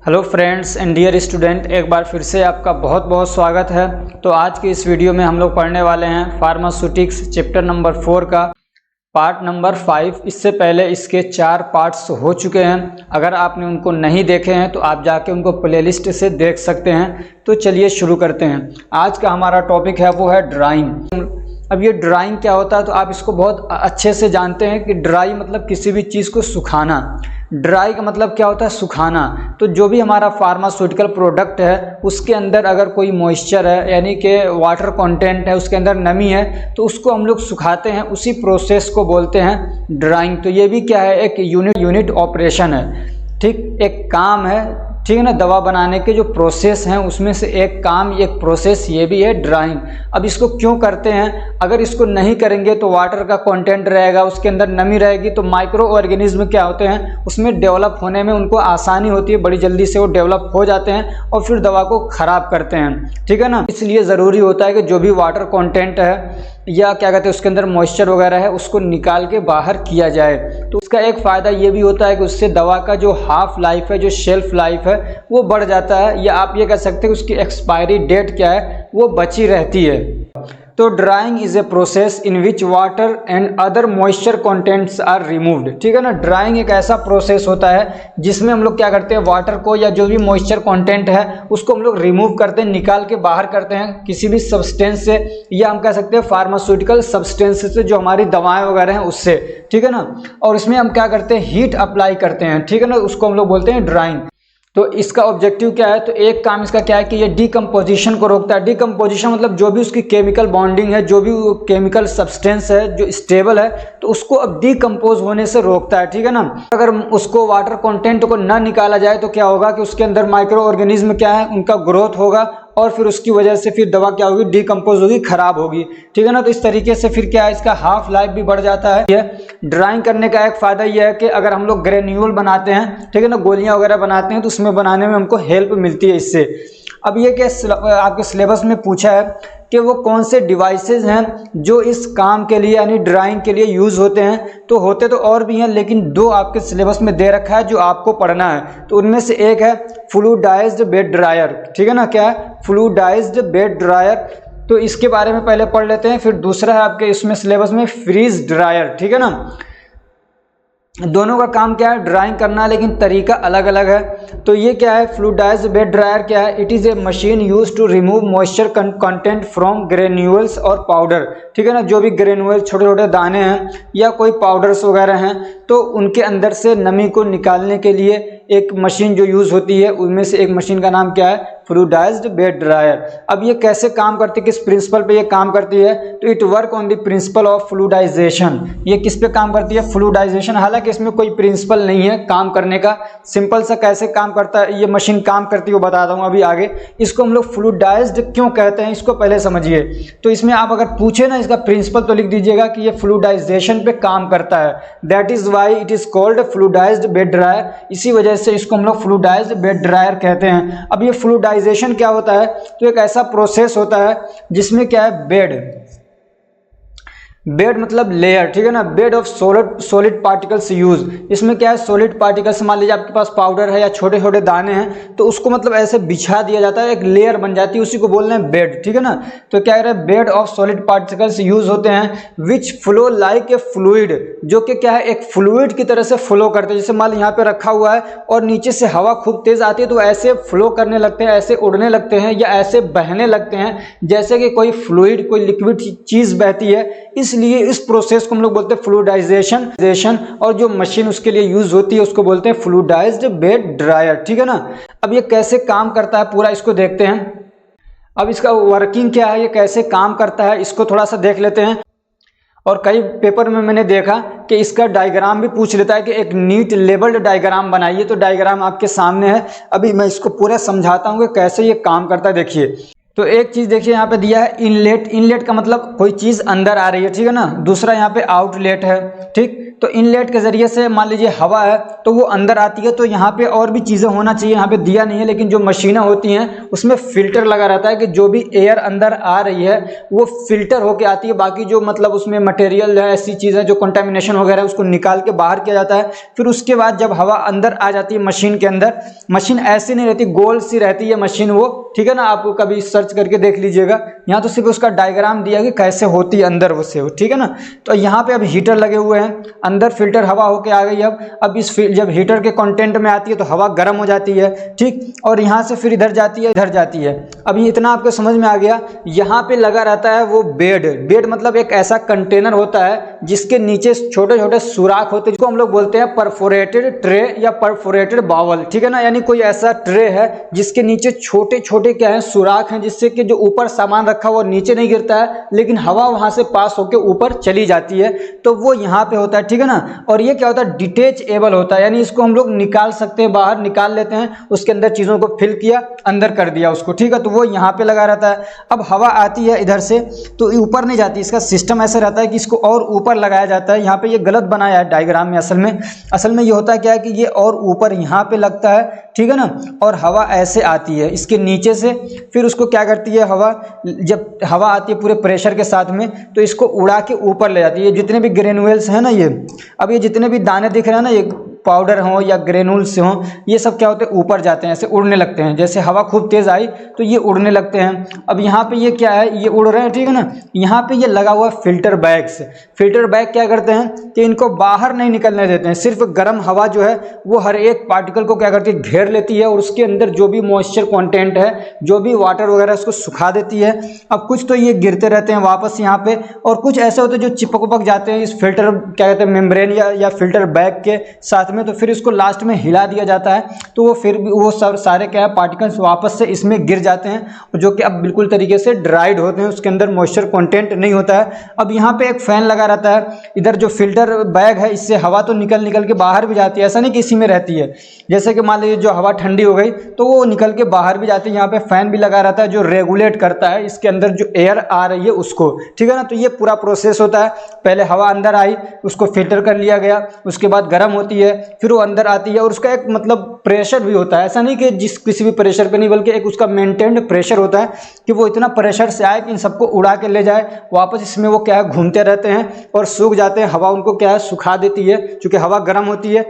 Hello friends and dear student, एक बार फिर से आपका बहुत बहुत स्वागत है। तो आज की इस वीडियो में हम लोग पढ़ने वाले हैं फार्मास्यूटिक्स चैप्टर नंबर 4 का पार्ट नंबर 5। इससे पहले इसके 4 पार्ट्स हो चुके हैं। अगर आपने उनको नहीं देखे हैं तो आप जाके उनको प्लेलिस्ट से देख सकते हैं। तो चलिए शुरू करते हैं। आज का हमारा टॉपिक है वो है ड्राइंग। अब ये ड्राइंग क्या होता है तो आप इसको बहुत अच्छे से जानते हैं कि ड्राई मतलब किसी भी चीज़ को सुखाना। ड्राई का मतलब क्या होता है? सुखाना। तो जो भी हमारा फार्मास्यूटिकल प्रोडक्ट है उसके अंदर अगर कोई मॉइस्चर है यानी कि वाटर कंटेंट है, उसके अंदर नमी है, तो उसको हम लोग सुखाते हैं। उसी प्रोसेस को बोलते हैं ड्राइंग। तो ये भी क्या है? एक यूनिट ऑपरेशन है। ठीक, एक काम है, ठीक है ना। दवा बनाने के जो प्रोसेस हैं उसमें से एक काम, एक प्रोसेस ये भी है ड्राइंग। अब इसको क्यों करते हैं? अगर इसको नहीं करेंगे तो वाटर का कंटेंट रहेगा, उसके अंदर नमी रहेगी, तो माइक्रो ऑर्गेनिज्म क्या होते हैं उसमें डेवलप होने में उनको आसानी होती है, बड़ी जल्दी से वो डेवलप हो जाते हैं और फिर दवा को ख़राब करते हैं। ठीक है ना। इसलिए ज़रूरी होता है कि जो भी वाटर कंटेंट है या क्या कहते हैं उसके अंदर मॉइस्चर वगैरह है उसको निकाल के बाहर किया जाए। तो उसका एक फ़ायदा ये भी होता है कि उससे दवा का जो हाफ लाइफ है, जो शेल्फ लाइफ है, वो बढ़ जाता है, या आप ये कह सकते हैं उसकी एक्सपायरी डेट क्या है वो बची रहती है। तो drying is a process in which water and other moisture contents are removed. ठीक है ना। ड्राइंग एक ऐसा प्रोसेस होता है जिसमें हम लोग क्या करते हैं, वाटर को या जो भी मॉइस्चर कंटेंट है उसको हम लोग रिमूव करते हैं, निकाल के बाहर करते हैं किसी भी सब्सटेंस से, या हम कह सकते हैं फार्मास्यूटिकल सब्सटेंस से, जो हमारी दवाएं वगैरह हैं उससे। ठीक है ना। और इसमें हम क्या करते हैं, हीट अप्लाई करते हैं। ठीक है ना। उसको हम लोग बोलते हैं ड्राइंग। तो इसका ऑब्जेक्टिव क्या है? तो एक काम इसका क्या है कि ये डिकम्पोजिशन को रोकता है। डिकम्पोजिशन मतलब जो भी उसकी केमिकल बॉन्डिंग है, जो भी केमिकल सब्सटेंस है जो स्टेबल है, तो उसको अब डिकम्पोज होने से रोकता है। ठीक है ना। अगर उसको वाटर कंटेंट को ना निकाला जाए तो क्या होगा कि उसके अंदर माइक्रो ऑर्गेनिज्म क्या है, उनका ग्रोथ होगा और फिर उसकी वजह से फिर दवा क्या होगी, डिकम्पोज होगी, खराब होगी। ठीक है ना। तो इस तरीके से फिर क्या है, इसका हाफ लाइफ भी बढ़ जाता है। ड्राइंग करने का एक फ़ायदा यह है कि अगर हम लोग ग्रेन्यूल बनाते हैं, ठीक है ना, गोलियां वगैरह बनाते हैं, तो उसमें बनाने में हमको हेल्प मिलती है इससे। अब ये क्या आपके सिलेबस में पूछा है कि वो कौन से डिवाइसेस हैं जो इस काम के लिए यानी ड्राइंग के लिए यूज़ होते हैं। तो होते तो और भी हैं, लेकिन 2 आपके सिलेबस में दे रखा है जो आपको पढ़ना है। तो उनमें से एक है फ्लूइडाइज्ड बेड ड्रायर। ठीक है ना। क्या है? Fluidised bed dryer. तो इसके बारे में पहले पढ़ लेते हैं। फिर दूसरा है आपके इसमें सिलेबस में फ्रीज ड्रायर। ठीक है ना। दोनों का काम क्या है? ड्राइंग करना, लेकिन तरीका अलग अलग है। तो ये क्या है? फ्लूइडाइज्ड बेड ड्रायर क्या है? It is a machine use to remove moisture content from granules और पाउडर। ठीक है ना। जो भी ग्रेन्यूल छोटे छोटे दाने हैं या कोई पाउडर्स वगैरह हैं, तो उनके अंदर से नमी को निकालने के लिए एक मशीन जो यूज़ होती है, उनमें से एक मशीन का नाम क्या है? Fluidised bed dryer. अब ये कैसे काम करती है, किस प्रिंसिपल पे ये काम करती है? तो it work on the principle of fluidization. ये किस पे काम करती है? फ्लूइडाइजेशन। हालांकि इसमें कोई प्रिंसिपल नहीं है काम करने का, सिंपल सा कैसे काम करता है ये मशीन काम करती है वो बता दूंगा अभी आगे। इसको हम लोग फ्लूइडाइज्ड क्यों कहते हैं इसको पहले समझिए। तो इसमें आप अगर पूछे ना इसका प्रिंसिपल तो लिख दीजिएगा कि ये फ्लूइडाइजेशन पे काम करता है। That is why it is called fluidized bed dryer. इसी वजह से इसको हम लोग फ्लूइडाइज्ड बेड ड्रायर कहते हैं। अब ये फ्लूइडाइजेशन क्या होता है? तो एक ऐसा प्रोसेस होता है जिसमें क्या है, बेड मतलब लेयर। ठीक है ना। Bed of solid particles use. इसमें क्या है, सॉलिड पार्टिकल्स, मान लीजिए आपके पास पाउडर है या छोटे छोटे दाने हैं, तो उसको मतलब ऐसे बिछा दिया जाता है, एक लेयर बन जाती है, उसी को बोल रहे हैं बेड। ठीक है ना। तो क्या कह रहे हैं, bed of solid particles use होते हैं विच फ्लो लाइक ए फ्लूइड, जो कि क्या है, एक फ्लूइड की तरह से फ्लो करते हैं। जैसे मान लीजिए यहाँ पे रखा हुआ है और नीचे से हवा खूब तेज आती है तो ऐसे फ्लो करने लगते हैं, ऐसे उड़ने लगते हैं या ऐसे बहने लगते हैं जैसे कि कोई फ्लूइड, कोई लिक्विड चीज बहती है। इसलिए इस प्रोसेस को हम लोग बोलते हैं फ्लूइडाइजेशन। और जो मशीन उसके लिए यूज होती है उसको बोलते हैं फ्लूइडाइज्ड बेड ड्रायर। ठीक है ना। अब ये कैसे काम करता है पूरा इसको देखते हैं। अब इसका वर्किंग क्या है, ये कैसे काम करता है, इसको थोड़ा सा देख लेते हैं। और कई पेपर में मैंने देखा कि इसका डायग्राम भी पूछ लेता है कि एक नीट लेबल्ड डायग्राम बनाइए। तो डायग्राम आपके सामने है, अभी मैं इसको पूरा समझाता हूँ कि कैसे ये काम करता है। देखिए, तो एक चीज देखिए यहाँ पे दिया है इनलेट। इनलेट का मतलब कोई चीज अंदर आ रही है, ठीक है ना। दूसरा यहाँ पे आउटलेट है, ठीक। तो इनलेट के जरिए से मान लीजिए हवा है तो वो अंदर आती है, तो यहाँ पे और भी चीजें होना चाहिए, यहाँ पे दिया नहीं है, लेकिन जो मशीनें होती हैं उसमें फिल्टर लगा रहता है कि जो भी एयर अंदर आ रही है वो फिल्टर होके आती है। बाकी जो मतलब उसमें मटेरियल है, ऐसी चीजें जो कंटामिनेशन वगैरह है, उसको निकाल के बाहर किया जाता है। फिर उसके बाद जब हवा अंदर आ जाती है मशीन के अंदर, मशीन ऐसी नहीं रहती, गोल सी रहती है मशीन वो, ठीक है ना। आप कभी सर्च करके देख लीजिएगा, यहाँ तो सिर्फ उसका डायग्राम दिया कि कैसे होती है अंदर वो, ठीक है ना। तो यहाँ पे अब हीटर लगे हुए हैं, अंदर फिल्टर हवा होके आ गई। अब इस जब हीटर के कंटेंट में आती है तो हवा गर्म हो जाती है, ठीक। और यहाँ से फिर इधर जाती है, इधर जाती है। अब ये इतना आपको समझ में आ गया। यहाँ पे लगा रहता है वो बेड। बेड मतलब एक ऐसा कंटेनर होता है जिसके नीचे छोटे छोटे सुराख होते हैं, जिसको हम लोग बोलते हैं परफोरेटेड ट्रे या परफोरेटेड बावल, ठीक है ना। यानी कोई ऐसा ट्रे है जिसके नीचे छोटे छोटे क्या है, सुराख हैं, जिससे कि जो ऊपर सामान रखा हुआ नीचे नहीं गिरता है, लेकिन हवा वहां से पास होकर ऊपर चली जाती है। तो वो यहाँ पे होता है, ठीक है ना। और ये क्या होता है, डिटेचेबल होता है, यानी इसको हम लोग निकाल सकते हैं, बाहर निकाल लेते हैं, उसके अंदर चीजों को फिल किया, अंदर कर दिया उसको, ठीक है। तो वो यहाँ पे लगा रहता है। अब हवा आती है इधर से तो ऊपर नहीं जाती, इसका सिस्टम ऐसा रहता है कि इसको और ऊपर लगाया जाता है। यहाँ पे ये गलत बनाया है डायग्राम में, असल में ये होता है क्या है कि ये और ऊपर यहाँ पे लगता है, ठीक है ना। और हवा ऐसे आती है इसके नीचे से, फिर उसको क्या करती है हवा, जब हवा आती है पूरे प्रेशर के साथ में तो इसको उड़ा के ऊपर ले जाती है। जितने भी ग्रेनुअल्स हैं ना, ये अब ये जितने भी दाने दिख रहे हैं ना, ये पाउडर हो या ग्रेनुल्स हो, ये सब क्या होते हैं, ऊपर जाते हैं, ऐसे उड़ने लगते हैं। जैसे हवा खूब तेज आई तो ये उड़ने लगते हैं। अब यहाँ पे ये क्या है, ये उड़ रहे हैं, ठीक है ना। यहाँ पे ये लगा हुआ फिल्टर बैग्स। फिल्टर बैग क्या करते हैं कि इनको बाहर नहीं निकलने देते हैं, सिर्फ गर्म हवा जो है वो हर एक पार्टिकल को क्या करती है, घेर लेती है, और उसके अंदर जो भी मॉइस्चर कंटेंट है, जो भी वाटर वगैरह, उसको सुखा देती है। अब कुछ तो ये गिरते रहते हैं वापस यहाँ पे, और कुछ ऐसे होते हैं जो चिपक जाते हैं इस फिल्टर क्या कहते हैं मेम्ब्रेन या फिल्टर बैग के साथ में। तो फिर इसको लास्ट में हिला दिया जाता है, तो वो फिर भी वो सब सारे क्या है पार्टिकल्स वापस से इसमें गिर जाते हैं, जो कि अब बिल्कुल तरीके से ड्राइड होते हैं, उसके अंदर मॉइस्चर कंटेंट नहीं होता है। अब यहाँ पे एक फैन लगा रहता है, इधर जो फिल्टर बैग है इससे हवा तो निकल के बाहर भी जाती है, ऐसा नहीं कि इसी में रहती है। जैसे कि मान लीजिए जो हवा ठंडी हो गई तो वो निकल के बाहर भी जाती है। यहाँ पे फैन भी लगा रहता है जो रेगुलेट करता है इसके अंदर जो एयर आ रही है उसको, ठीक है ना। तो ये पूरा प्रोसेस होता है, पहले हवा अंदर आई, उसको फिल्टर कर लिया गया, उसके बाद गर्म होती है, फिर वो अंदर आती है, और उसका एक मतलब प्रेशर भी होता है। ऐसा नहीं कि किसी भी प्रेशर पे नहीं, बल्कि एक उसका मेंटेन्ड प्रेशर होता है कि वो इतना प्रेशर से आए कि इन सबको उड़ा के ले जाए वापस। इसमें वो क्या है घूमते रहते हैं और सूख जाते हैं, हवा उनको क्या है सुखा देती है, क्योंकि हवा गर्म होती है।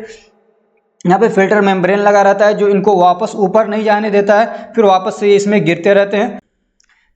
यहाँ पे फिल्टर मेम्ब्रेन लगा रहता है जो इनको वापस ऊपर नहीं जाने देता है, फिर वापस से इसमें गिरते रहते हैं,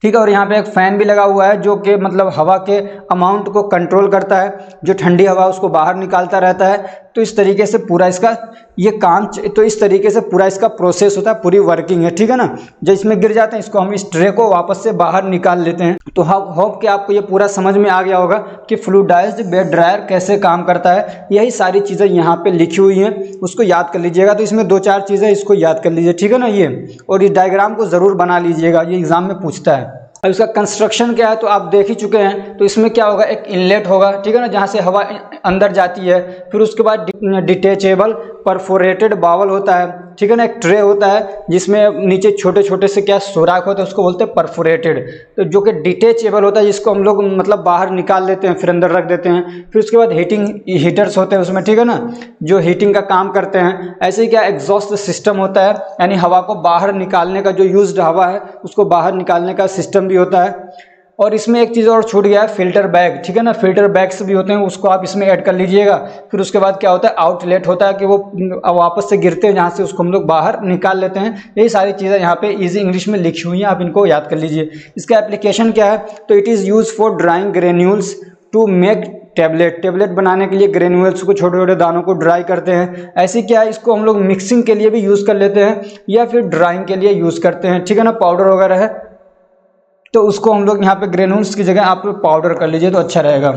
ठीक है। और यहाँ पे एक फ़ैन भी लगा हुआ है जो कि मतलब हवा के अमाउंट को कंट्रोल करता है, जो ठंडी हवा उसको बाहर निकालता रहता है। तो इस तरीके से पूरा इसका ये काम, तो इस तरीके से पूरा इसका प्रोसेस होता है, पूरी वर्किंग है, ठीक है ना। जब इसमें गिर जाते हैं इसको हम इस ट्रे को वापस से बाहर निकाल लेते हैं। तो होप कि आपको ये पूरा समझ में आ गया होगा कि फ्लूइडाइज्ड बेड ड्रायर कैसे काम करता है। यही सारी चीज़ें यहाँ पे लिखी हुई हैं, उसको याद कर लीजिएगा। तो इसमें 2-4 चीज़ें इसको याद कर लीजिए, ठीक है ना ये, और इस डायग्राम को ज़रूर बना लीजिएगा, ये एग्जाम में पूछता है। अब इसका कंस्ट्रक्शन क्या है तो आप देख ही चुके हैं। तो इसमें क्या होगा, एक इनलेट होगा, ठीक है ना, जहाँ से हवा अंदर जाती है। फिर उसके बाद डिटेचेबल परफोरेटेड बावल होता है, ठीक है ना। एक ट्रे होता है जिसमें नीचे छोटे छोटे से क्या सुराख होते हैं, उसको बोलते हैं परफोरेटेड। तो जो कि डिटेचेबल होता है, जिसको हम लोग मतलब बाहर निकाल देते हैं, फिर अंदर रख देते हैं। फिर उसके बाद हीटर्स होते हैं उसमें, ठीक है ना, जो हीटिंग का काम करते हैं। ऐसे ही क्या एग्जॉस्ट सिस्टम होता है, यानी हवा को बाहर निकालने का, जो यूज्ड हवा है उसको बाहर निकालने का सिस्टम भी होता है। और इसमें एक चीज़ और छूट गया है, फिल्टर बैग, ठीक है ना। फिल्टर बैग्स भी होते हैं, उसको आप इसमें ऐड कर लीजिएगा। फिर उसके बाद क्या होता है, आउटलेट होता है कि वो वापस से गिरते हैं जहाँ से, उसको हम लोग बाहर निकाल लेते हैं। यही सारी चीज़ें यहाँ पे इजी इंग्लिश में लिखी हुई हैं, आप इनको याद कर लीजिए। इसका एप्लीकेशन क्या है, तो it is use for drying granules to make tablet बनाने के लिए ग्रेन्यूल्स को, छोटे छोटे दानों को ड्राई करते हैं। ऐसे क्या है, इसको हम लोग मिक्सिंग के लिए भी यूज़ कर लेते हैं या फिर ड्राइंग के लिए यूज़ करते हैं, ठीक है ना। पाउडर वगैरह है तो उसको हम लोग यहाँ पे ग्रेन्यूल्स की जगह आप पाउडर कर लीजिए तो अच्छा रहेगा,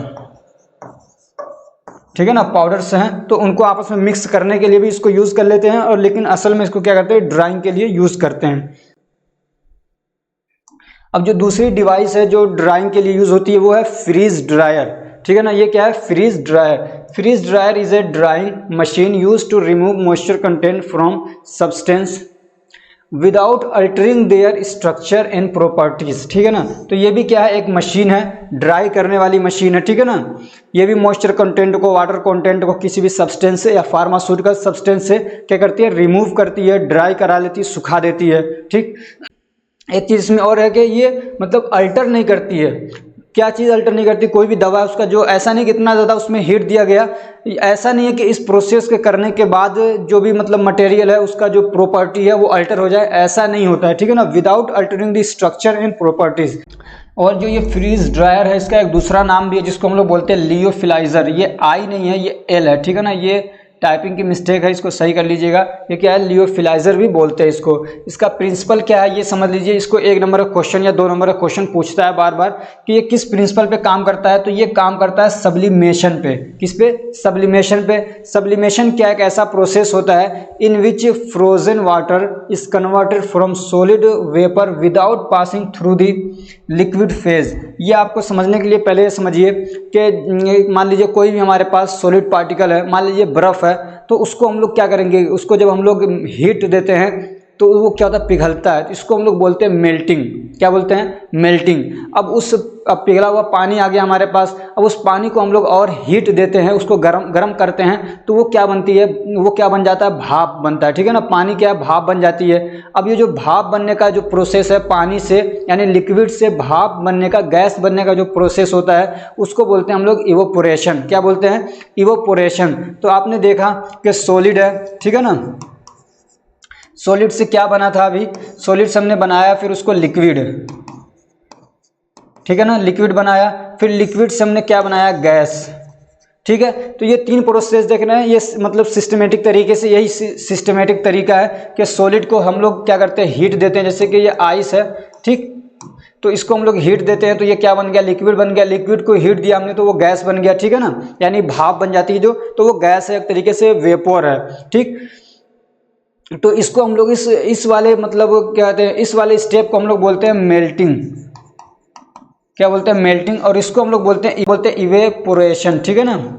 ठीक है ना। पाउडर्स हैं तो उनको आपस में मिक्स करने के लिए भी इसको यूज़ कर लेते हैं, और लेकिन असल में इसको क्या करते हैं, ड्राइंग के लिए यूज़ करते हैं। अब जो दूसरी डिवाइस है जो ड्राइंग के लिए यूज़ होती है वो है फ्रीज ड्रायर, ठीक है ना। ये क्या है, freeze dryer. Freeze dryer is a drying machine use to remove moisture content from substance. Without altering their structure and properties, ठीक है ना। तो ये भी क्या है, एक मशीन है, ड्राई करने वाली मशीन है, ठीक है ना। ये भी मॉइस्चर कंटेंट को, वाटर कंटेंट को किसी भी सब्सटेंस से या फार्मास्यूटिकल सब्सटेंस से क्या करती है, रिमूव करती है, ड्राई करा लेती है, सुखा देती है, ठीक। एक चीज़ इसमें और है कि ये मतलब अल्टर नहीं करती है। क्या चीज़ अल्टर नहीं करती, कोई भी दवा है उसका जो ऐसा नहीं कि इतना ज़्यादा उसमें हीट दिया गया, ऐसा नहीं है कि इस प्रोसेस के करने के बाद जो भी मतलब मटेरियल है उसका जो प्रॉपर्टी है वो अल्टर हो जाए, ऐसा नहीं होता है, ठीक है ना। Without altering the structure and properties. और जो ये फ्रीज ड्रायर है इसका एक दूसरा नाम भी है जिसको हम लोग बोलते हैं लियोफिलाइजर। ये आई नहीं है, ये एल है, ठीक है ना। ये टाइपिंग की मिस्टेक है, इसको सही कर लीजिएगा। ये क्या है, लियोफिलाइजर भी बोलते हैं इसको। इसका प्रिंसिपल क्या है ये समझ लीजिए। इसको 1 नंबर का क्वेश्चन या 2 नंबर का क्वेश्चन पूछता है बार बार कि ये किस प्रिंसिपल पे काम करता है। तो ये काम करता है सब्लिमेशन पे। किस पे, सब्लिमेशन पे। सब्लिमेशन क्या एक ऐसा प्रोसेस होता है in which frozen water is converted from solid vapour without passing through the liquid phase. ये आपको समझने के लिए पहले समझिए कि मान लीजिए कोई भी हमारे पास सॉलिड पार्टिकल है, मान लीजिए बर्फ है, तो उसको हम लोग क्या करेंगे, उसको जब हम लोग हीट देते हैं तो वो क्या होता है, पिघलता है। इसको हम लोग बोलते हैं मेल्टिंग। क्या बोलते हैं, मेल्टिंग। अब पिघला हुआ पानी आ गया हमारे पास, अब उस पानी को हम लोग और हीट देते हैं, उसको गरम करते हैं, तो वो क्या बनती है, वो क्या बन जाता है, भाप बनता है, ठीक है ना। पानी क्या है, भाप बन जाती है। अब ये जो भाप बनने का जो प्रोसेस है, पानी से यानी लिक्विड से भाप बनने का, गैस बनने का जो प्रोसेस होता है उसको बोलते हैं हम लोग इवोपोरेशन। क्या बोलते हैं, इवोपोरेशन। तो आपने देखा कि सॉलिड है, ठीक है ना। सॉलिड से क्या बना था, अभी सॉलिड से हमने बनाया, फिर उसको लिक्विड, ठीक है ना, लिक्विड बनाया, फिर लिक्विड से हमने क्या बनाया, गैस, ठीक है। तो ये 3 प्रोसेस देख रहे हैं, ये मतलब सिस्टमेटिक तरीके से, यही सिस्टमेटिक तरीका है कि सॉलिड को हम लोग क्या करते हैं, हीट देते हैं। जैसे कि ये आइस है, ठीक, तो इसको हम लोग हीट देते हैं तो ये क्या बन गया, लिक्विड बन गया। लिक्विड को हीट दिया हमने तो वो गैस बन गया, ठीक है ना, यानी भाप बन जाती है जो, तो वो गैस है, एक तरीके से वेपोर है, ठीक। तो इसको हम लोग इस वाले मतलब क्या कहते हैं, इस वाले स्टेप को हम लोग बोलते हैं मेल्टिंग। क्या बोलते हैं, मेल्टिंग। और इसको हम लोग बोलते हैं इवेपोरेशन, ठीक है ना।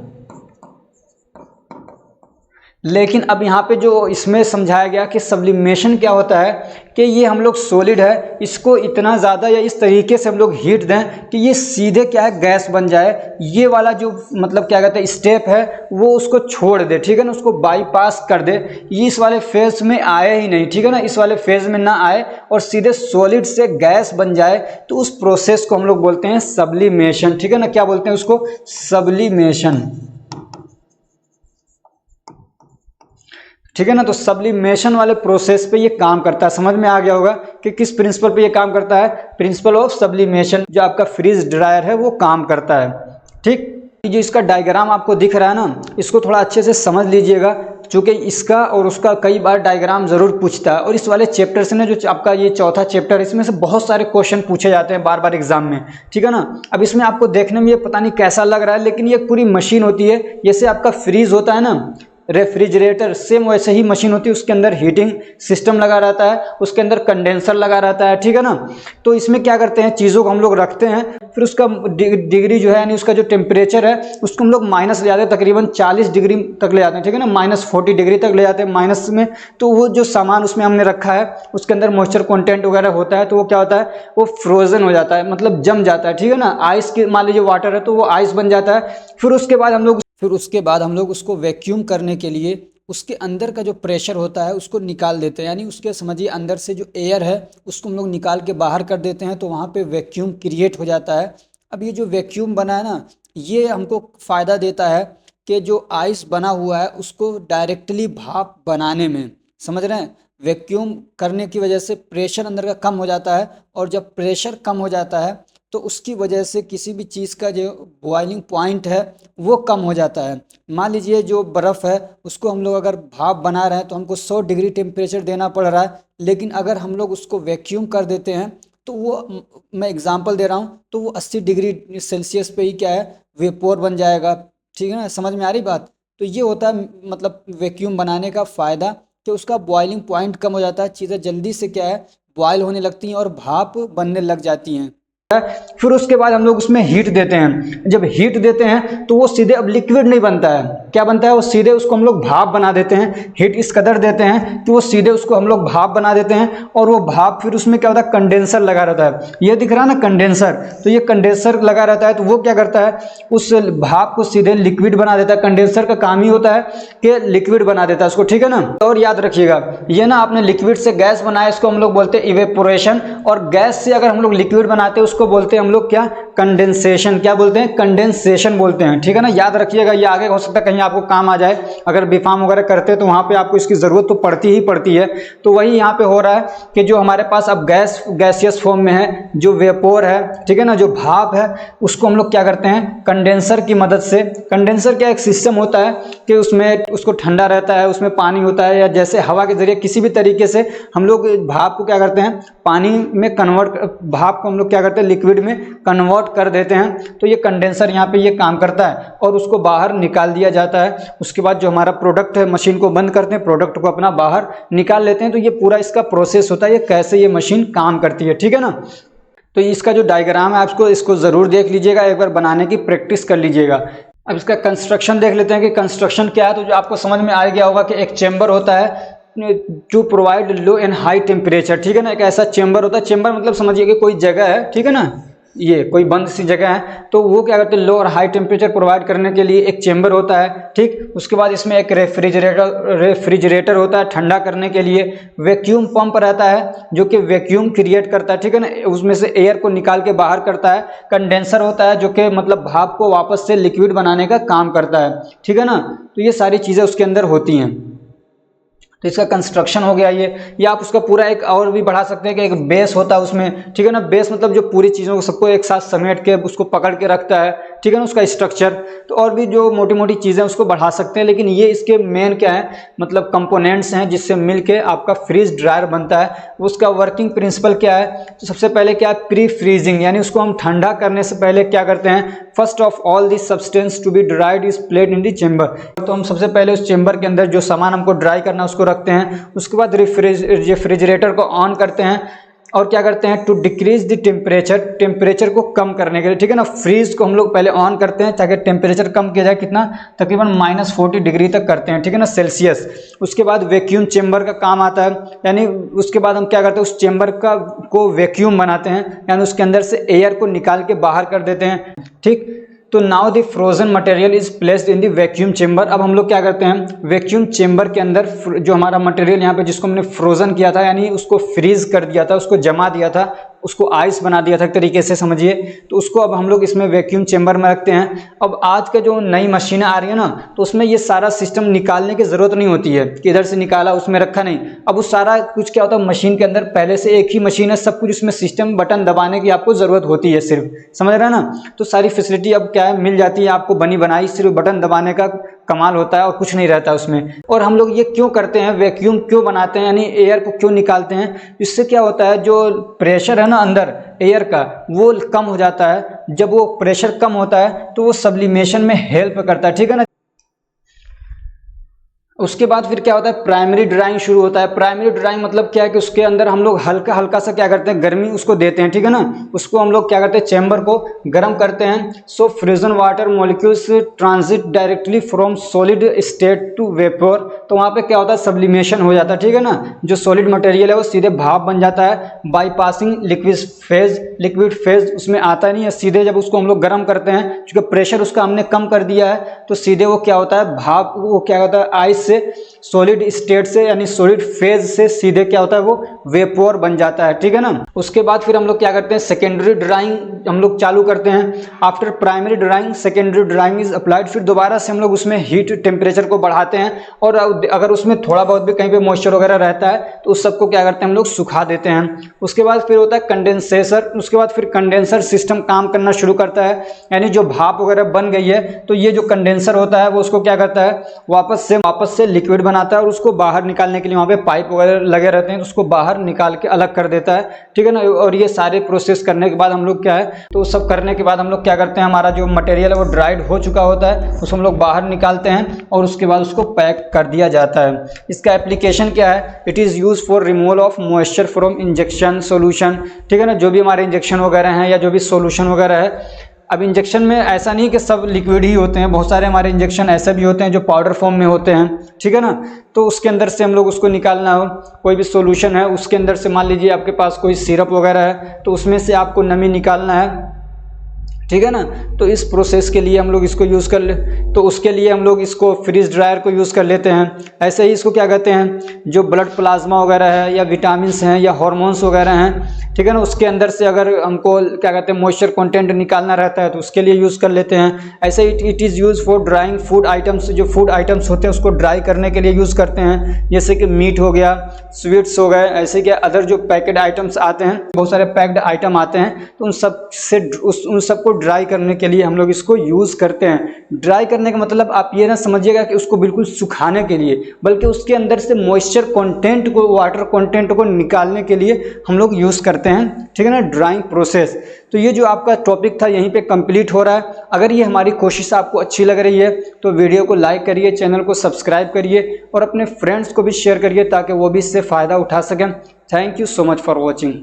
लेकिन अब यहाँ पे जो इसमें समझाया गया कि सब्लिमेशन क्या होता है कि ये हम लोग सॉलिड है, इसको इतना ज़्यादा या इस तरीके से हम लोग हीट दें कि ये सीधे क्या है, गैस बन जाए। ये वाला जो मतलब क्या कहते हैं स्टेप है वो उसको छोड़ दे, ठीक है ना, उसको बाईपास कर दे। ये इस वाले फेज में आए ही नहीं, ठीक है ना, इस वाले फेज में ना आए और सीधे सॉलिड से गैस बन जाए, तो उस प्रोसेस को हम लोग बोलते हैं सब्लिमेशन, ठीक है ना। क्या बोलते हैं उसको, सब्लिमेशन, ठीक है ना। तो सब्लिमेशन वाले प्रोसेस पे ये काम करता है। समझ में आ गया होगा कि किस प्रिंसिपल पे ये काम करता है, प्रिंसिपल ऑफ सब्लिमेशन जो आपका फ्रीज ड्रायर है वो काम करता है, ठीक। जो इसका डायग्राम आपको दिख रहा है ना, इसको थोड़ा अच्छे से समझ लीजिएगा, चूँकि इसका और उसका कई बार डायग्राम ज़रूर पूछता है। और इस वाले चैप्टर से ना, जो आपका ये चौथा चैप्टर, इसमें से बहुत सारे क्वेश्चन पूछे जाते हैं बार बार एग्जाम में, ठीक है ना। अब इसमें आपको देखने में ये पता नहीं कैसा लग रहा है, लेकिन ये पूरी मशीन होती है। जैसे आपका फ्रीज होता है ना, रेफ्रिजरेटर, सेम वैसे ही मशीन होती है। उसके अंदर हीटिंग सिस्टम लगा रहता है, उसके अंदर कंडेंसर लगा रहता है, ठीक है ना। तो इसमें क्या करते हैं, चीज़ों को हम लोग रखते हैं, फिर उसका डिग्री जो है यानी उसका जो टेम्परेचर है उसको हम लोग माइनस ले जाते हैं, तकरीबन 40 डिग्री तक ले जाते हैं, ठीक है ना, -40 डिग्री तक ले जाते हैं माइनस में। तो वो जो सामान उसमें हमने रखा है उसके अंदर मॉइस्चर कंटेंट वगैरह होता है, तो वो क्या होता है, वो फ्रोजन हो जाता है, मतलब जम जाता है, ठीक है ना। आइस के मान लीजिए वाटर है तो वो आइस बन जाता है। फिर उसके बाद हम लोग उसको वैक्यूम करने के लिए उसके अंदर का जो प्रेशर होता है उसको निकाल देते हैं, यानी उसके समझिए अंदर से जो एयर है उसको हम लोग निकाल के बाहर कर देते हैं, तो वहाँ पे वैक्यूम क्रिएट हो जाता है। अब ये जो वैक्यूम बना है ना, ये हमको फ़ायदा देता है कि जो आइस बना हुआ है उसको डायरेक्टली भाप बनाने में, समझ रहे हैं। वैक्यूम करने की वजह से प्रेशर अंदर का कम हो जाता है, और जब प्रेशर कम हो जाता है तो उसकी वजह से किसी भी चीज़ का जो बॉइलिंग पॉइंट है वो कम हो जाता है। मान लीजिए जो बर्फ़ है उसको हम लोग अगर भाप बना रहे हैं तो हमको 100 डिग्री टेम्परेचर देना पड़ रहा है, लेकिन अगर हम लोग उसको वैक्यूम कर देते हैं तो वो, मैं एग्जांपल दे रहा हूँ, तो वो 80 डिग्री सेल्सियस पे ही क्या है, वेपोर बन जाएगा, ठीक है ना। समझ में आ रही बात। तो ये होता है मतलब वैक्यूम बनाने का फ़ायदा कि उसका बॉइलिंग पॉइंट कम हो जाता है, चीज़ें जल्दी से क्या है, बॉयल होने लगती हैं और भाप बनने लग जाती हैं। फिर उसके बाद हम लोग उसमें हीट देते हैं। जब हीट देते हैं तो वो सीधे अब लिक्विड नहीं बनता है, क्या बनता है, वो सीधे उसको हम लोग भाप बना देते हैं। हीट इस कदर देते हैं कि वो सीधे उसको हम लोग भाप बना देते हैं, और वो भाप फिर उसमें क्या होता है, कंडेंसर लगा रहता है। ये दिख रहा है ना कंडेंसर, तो ये कंडेंसर लगा रहता है, तो वो क्या करता है, उस भाप को सीधे लिक्विड बना देता है। कंडेंसर का काम ही होता है कि लिक्विड बना देता है उसको, ठीक है ना। और याद रखिएगा, ये ना आपने लिक्विड से गैस बनाया, इसको हम लोग बोलते हैं इवेपोरेशन, और गैस से अगर हम लोग लिक्विड बनाते हैं उसको बोलते हैं हम लोग क्या, कंडेंसेशन। क्या बोलते हैं, कंडेंसेशन बोलते हैं, ठीक है ना। याद रखिएगा, ये आगे हो सकता है कहीं आपको काम आ जाए, अगर बीफार्म वगैरह करते हैं तो वहाँ पे आपको इसकी ज़रूरत तो पड़ती ही पड़ती है। तो वही यहाँ पे हो रहा है कि जो हमारे पास अब गैसियस फॉर्म में है, जो वेपोर है, ठीक है ना, जो भाप है, उसको हम लोग क्या करते हैं, कंडेंसर की मदद से। कंडेंसर क्या एक सिस्टम होता है कि उसमें उसको ठंडा रहता है, उसमें पानी होता है, या जैसे हवा के जरिए किसी भी तरीके से हम लोग भाप को क्या करते हैं, पानी में कन्वर्ट, भाप को हम लोग क्या करते हैं, लिक्विड में कन्वर्ट कर देते हैं। तो ये कंडेंसर यहाँ पे ये काम करता है, और उसको बाहर निकाल दिया जाता है। उसके बाद जो हमारा प्रोडक्ट है, मशीन को बंद करते हैं, प्रोडक्ट को अपना बाहर निकाल लेते हैं। तो ये पूरा इसका प्रोसेस होता है, ये कैसे ये मशीन काम करती है, ठीक है ना। तो इसका जो डायग्राम है आपको इसको ज़रूर देख लीजिएगा, एक बार बनाने की प्रैक्टिस कर लीजिएगा। अब इसका कंस्ट्रक्शन देख लेते हैं कि कंस्ट्रक्शन क्या है। तो जो आपको समझ में आ गया होगा कि एक चेंबर होता है to provide low and high temperature, ठीक है ना। एक ऐसा चेंबर होता है, चेंबर मतलब समझिए कि कोई जगह है, ठीक है ना, ये कोई बंद सी जगह है, तो वो क्या करते हैं, लो और हाई टेम्परेचर प्रोवाइड करने के लिए एक चेंबर होता है, ठीक। उसके बाद इसमें एक रेफ्रिजरेटर होता है ठंडा करने के लिए। वैक्यूम पंप रहता है जो कि वैक्यूम क्रिएट करता है, ठीक है ना, उसमें से एयर को निकाल के बाहर करता है। कंडेंसर होता है जो कि मतलब भाप को वापस से लिक्विड बनाने का काम करता है, ठीक है ना। तो ये सारी चीज़ें उसके अंदर होती हैं। तो इसका कंस्ट्रक्शन हो गया ये आप उसका पूरा एक और भी बढ़ा सकते हैं कि एक बेस होता है उसमें, ठीक है ना। बेस मतलब जो पूरी चीज़ों को सबको एक साथ समेट के उसको पकड़ के रखता है, ठीक है ना, उसका स्ट्रक्चर। तो और भी जो मोटी मोटी चीज़ें उसको बढ़ा सकते हैं, लेकिन ये इसके मेन क्या है, मतलब कंपोनेंट्स हैं जिससे मिलके आपका फ्रीज ड्रायर बनता है। उसका वर्किंग प्रिंसिपल क्या है, तो सबसे पहले क्या है, प्री फ्रीजिंग, यानी उसको हम ठंडा करने से पहले क्या करते हैं, first of all this substance to be dried is placed in the chamber. तो हम सबसे पहले उस चेंबर के अंदर जो सामान हमको ड्राई करना उसको रखते हैं। उसके बाद रेफ्रिजरेटर को ऑन करते हैं, और क्या करते हैं, टू डिक्रीज द टेम्परेचर को कम करने के लिए, ठीक है ना। फ्रीज को हम लोग पहले ऑन करते हैं ताकि टेम्परेचर कम किया जाए, कितना, तकरीबन -40 डिग्री तक करते हैं, ठीक है ना, सेल्सियस। उसके बाद वैक्यूम चेंबर का काम आता है, यानी उसके बाद हम क्या करते हैं, उस चेंबर को वैक्यूम बनाते हैं, यानी उसके अंदर से एयर को निकाल के बाहर कर देते हैं, ठीक। तो now the frozen material is placed in the vacuum chamber. अब हम लोग क्या करते हैं, वैक्यूम चेंबर के अंदर जो हमारा मटेरियल यहाँ पे जिसको हमने फ्रोजन किया था, यानी उसको फ्रीज कर दिया था, उसको जमा दिया था, उसको आइस बना दिया था एक तरीके से समझिए, तो उसको अब हम लोग इसमें वैक्यूम चेंबर में रखते हैं। अब आज का जो नई मशीनें आ रही है ना, तो उसमें ये सारा सिस्टम निकालने की ज़रूरत नहीं होती है कि इधर से निकाला उसमें रखा नहीं। अब उस सारा कुछ क्या होता है, मशीन के अंदर पहले से एक ही मशीन है, सब कुछ उसमें सिस्टम, बटन दबाने की आपको ज़रूरत होती है सिर्फ, समझ रहे हैं ना। तो सारी फैसिलिटी अब क्या है, मिल जाती है आपको बनी बनाई, सिर्फ बटन दबाने का कमाल होता है और कुछ नहीं रहता उसमें। और हम लोग ये क्यों करते हैं, वैक्यूम क्यों बनाते हैं, यानी एयर को क्यों निकालते हैं, इससे क्या होता है, जो प्रेशर है ना अंदर एयर का वो कम हो जाता है। जब वो प्रेशर कम होता है तो वो सब्लिमेशन में हेल्प करता है, ठीक है ना। उसके बाद फिर क्या होता है, प्राइमरी ड्राइंग शुरू होता है। प्राइमरी ड्राइंग मतलब क्या है कि उसके अंदर हम लोग हल्का हल्का सा क्या करते हैं, गर्मी उसको देते हैं, ठीक है ना। उसको हम लोग क्या करते हैं, चेंबर को गर्म करते हैं। So frozen water molecules transit directly from solid state to vapour. तो वहाँ पे क्या होता है, सब्लिमेशन हो जाता है, ठीक है ना। जो सॉलिड मटेरियल है वो सीधे भाप बन जाता है, बाईपासिंग लिक्विड फेज उसमें आता नहीं है सीधे। जब उसको हम लोग गर्म करते हैं, क्योंकि प्रेशर उसका हमने कम कर दिया है, तो सीधे वो क्या होता है, भाप वो क्या होता है, आइस से सॉलिड स्टेट से, यानी सॉलिड फेज से सीधे क्या होता है, वो वेपोर बन जाता है, ठीक है ना। उसके बाद फिर हम लोग क्या करते हैं, सेकेंडरी ड्राइंग हम लोग चालू करते हैं। After primary drawing secondary drawing is applied. फिर दोबारा से हम लोग उसमें हीट टेम्परेचर को बढ़ाते हैं, और अगर उसमें थोड़ा बहुत भी कहीं पे मॉइस्चर वगैरह रहता है तो उस सबको क्या करते हैं, हम लोग सुखा देते हैं। उसके बाद फिर होता है कंडेंसेशन। उसके बाद फिर कंडेंसर सिस्टम काम करना शुरू करता है, यानी जो भाप वगैरह बन गई है तो ये जो कंडेंसर होता है वो उसको क्या करता है, वापस से लिक्विड बनाता है और उसको बाहर निकालने के लिए वहाँ पे पाइप वगैरह लगे रहते हैं, तो उसको बाहर निकाल के अलग कर देता है, ठीक है ना। और ये सारे प्रोसेस करने के बाद हम लोग क्या है, तो सब करने के बाद हम लोग क्या करते हैं, हमारा जो मटेरियल है वो ड्राइड हो चुका होता है, उसको हम लोग बाहर निकालते हैं और उसके बाद उसको पैक कर दिया जाता है। इसका एप्लीकेशन क्या है, it is use for removal of moisture from injection solution, ठीक है ना। जो भी हमारे इंजेक्शन वगैरह हैं या जो भी सोल्यूशन वगैरह है, अब इंजेक्शन में ऐसा नहीं कि सब लिक्विड ही होते हैं, बहुत सारे हमारे इंजेक्शन ऐसे भी होते हैं जो पाउडर फॉर्म में होते हैं, ठीक है ना। तो उसके अंदर से हम लोग उसको निकालना हो, कोई भी सॉल्यूशन है उसके अंदर से, मान लीजिए आपके पास कोई सिरप वगैरह है, तो उसमें से आपको नमी निकालना है, ठीक है ना। तो इस प्रोसेस के लिए हम लोग इसको यूज़ कर ले, तो उसके लिए हम लोग इसको फ्रीज ड्रायर को यूज़ कर लेते हैं। ऐसे ही इसको क्या कहते हैं, जो ब्लड प्लाज्मा वगैरह है या विटामिन्स हैं या हार्मोन्स वगैरह हैं, ठीक है ना, उसके अंदर से अगर हमको क्या कहते हैं मॉइस्चर कंटेंट निकालना रहता है तो उसके लिए यूज़ कर लेते हैं। ऐसे it is use for drawing food items, जो फूड आइटम्स होते हैं उसको ड्राई करने के लिए यूज़ करते हैं, जैसे कि मीट हो गया, स्वीट्स हो गए, ऐसे कि अदर जो पैकेड आइटम्स आते हैं, बहुत सारे पैक्ड आइटम आते हैं, तो उन सबको ड्राई करने के लिए हम लोग इसको यूज़ करते हैं। ड्राई करने का मतलब आप ये ना समझिएगा कि उसको बिल्कुल सुखाने के लिए, बल्कि उसके अंदर से मॉइस्चर कंटेंट को, वाटर कंटेंट को निकालने के लिए हम लोग यूज़ करते हैं, ठीक है ना, ड्राइंग प्रोसेस। तो ये जो आपका टॉपिक था यहीं पे कंप्लीट हो रहा है। अगर ये हमारी कोशिश आपको अच्छी लग रही है तो वीडियो को लाइक करिए, चैनल को सब्सक्राइब करिए और अपने फ्रेंड्स को भी शेयर करिए ताकि वो भी इससे फ़ायदा उठा सकें। Thank you so much for watching.